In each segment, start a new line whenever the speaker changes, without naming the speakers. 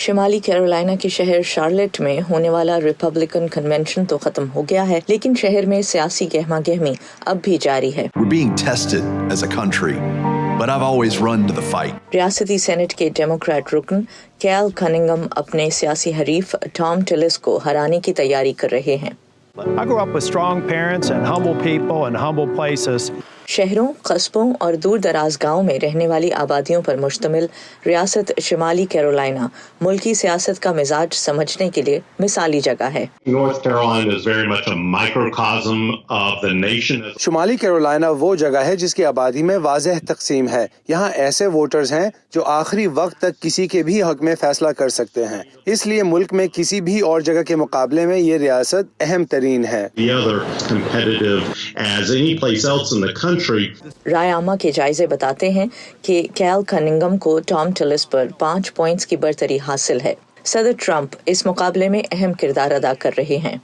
شمالی کیرولائنا کے شہر شارلٹ میں ہونے والا ریپبلکن کنونشن تو ختم ہو گیا ہے، لیکن شہر میں سیاسی گہما گہمی اب بھی جاری ہے۔ ریاستی سینٹ کے ڈیموکریٹ رکن کیل کننگھم اپنے سیاسی حریف ٹام ٹلس کو ہرانے کی تیاری کر رہے ہیں۔
I grew up with strong parents and humble people and humble places.
شہروں، قصبوں اور دور دراز گاؤں میں رہنے والی آبادیوں پر مشتمل ریاست شمالی کیرولائنا ملکی سیاست کا مزاج سمجھنے کے لیے مثالی جگہ ہے۔
شمالی کیرولائنا وہ جگہ ہے جس کی آبادی میں واضح تقسیم ہے۔ یہاں ایسے ووٹرز ہیں جو آخری وقت تک کسی کے بھی حق میں فیصلہ کر سکتے ہیں، اس لیے ملک میں کسی بھی اور جگہ کے مقابلے میں یہ ریاست اہم ترین ہے۔
رائے عامہ کے جائزے بتاتے ہیں کہ کیل کننگھم کو ٹام ٹلس پر 5 پوائنٹس کی برتری حاصل ہے۔ صدر ٹرمپ اس مقابلے میں اہم کردار ادا کر رہے ہیں۔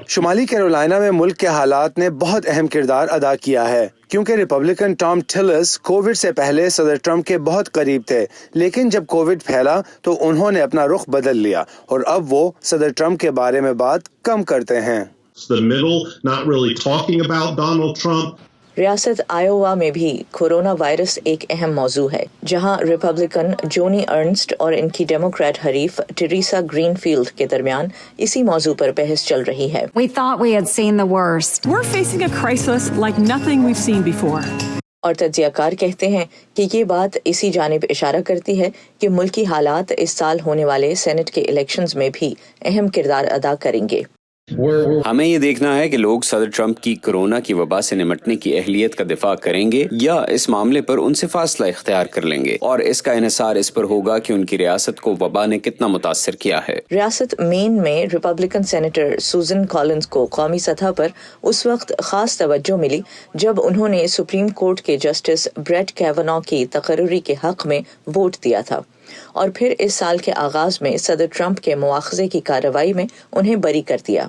شمالی کیرولائنا میں ملک کے حالات نے بہت اہم کردار ادا کیا ہے، کیونکہ ریپبلکن ٹام ٹلس کووڈ سے پہلے صدر ٹرمپ کے بہت قریب تھے، لیکن جب کووڈ پھیلا تو انہوں نے اپنا رخ بدل لیا اور اب وہ صدر ٹرمپ کے بارے میں بات کم کرتے ہیں۔
ریاست آئیووا میں بھی کورونا وائرس ایک اہم موضوع ہے، جہاں ریپبلکن جونی ارنسٹ اور ان کی ڈیموکریٹ حریف ٹریسا گرین فیلڈ کے درمیان اسی موضوع پر بحث چل رہی ہے۔
We thought we had seen the worst.
We're facing a crisis like nothing we've seen before.
اور تجزیہ کار کہتے ہیں کہ یہ بات اسی جانب اشارہ کرتی ہے کہ ملکی حالات اس سال ہونے والے سینٹ کے الیکشنز میں بھی اہم کردار ادا کریں گے۔
ہمیں یہ دیکھنا ہے کہ لوگ صدر ٹرمپ کی کورونا کی وبا سے نمٹنے کی اہلیت کا دفاع کریں گے یا اس معاملے پر ان سے فاصلہ اختیار کر لیں گے، اور اس کا انحصار اس پر ہوگا کہ ان کی ریاست کو وبا نے کتنا متاثر کیا ہے۔
ریاست مین میں ریپبلکن سینیٹر سوزن کالنز کو قومی سطح پر اس وقت خاص توجہ ملی جب انہوں نے سپریم کورٹ کے جسٹس بریٹ کیونو کی تقرری کے حق میں ووٹ دیا تھا، اور پھر اس سال کے آغاز میں صدر ٹرمپ کے مواخذے کی کارروائی میں انہیں بری کر دیا۔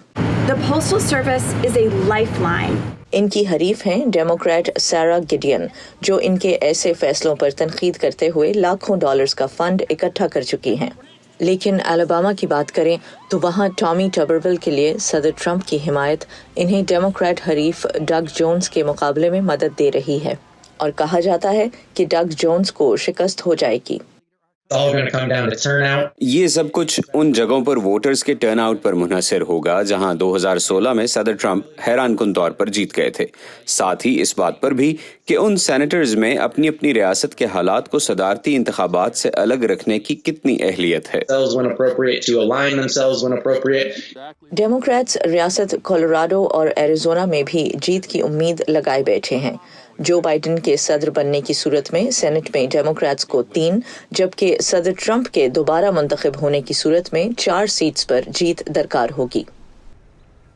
The Postal Service is a lifeline.
ان کی حریف ہیں ڈیموکریٹ سارا گڈین، جو ان کے ایسے فیصلوں پر تنقید کرتے ہوئے لاکھوں ڈالرز کا فنڈ اکٹھا کر چکی ہیں۔ لیکن الاباما کی بات کریں تو وہاں ٹامی ٹبرول کے لیے صدر ٹرمپ کی حمایت انہیں ڈیموکریٹ حریف ڈگ جونز کے مقابلے میں مدد دے رہی ہے، اور کہا جاتا ہے کہ ڈگ جونز کو شکست ہو جائے گی۔
یہ سب کچھ ان جگہوں پر ووٹرز کے ٹرن آؤٹ پر منحصر ہوگا جہاں 2016 میں صدر ٹرمپ حیران کن طور پر جیت گئے تھے، ساتھ ہی اس بات پر بھی کہ ان سینیٹرز میں اپنی اپنی ریاست کے حالات کو صدارتی انتخابات سے الگ رکھنے کی کتنی اہلیت ہے۔
ڈیموکریٹس ریاست کولوراڈو اور ایریزونا میں بھی جیت کی امید لگائے بیٹھے ہیں۔ جو بائیڈن کے صدر بننے کی صورت میں سینٹ میں ڈیموکریٹس کو 3 جبکہ صدر ٹرمپ کے دوبارہ منتخب ہونے کی صورت میں 4 سیٹس پر جیت درکار ہوگی۔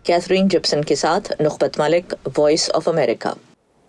کیتھرین جپسن کے ساتھ نخبت ملک، وائس آف امریکہ۔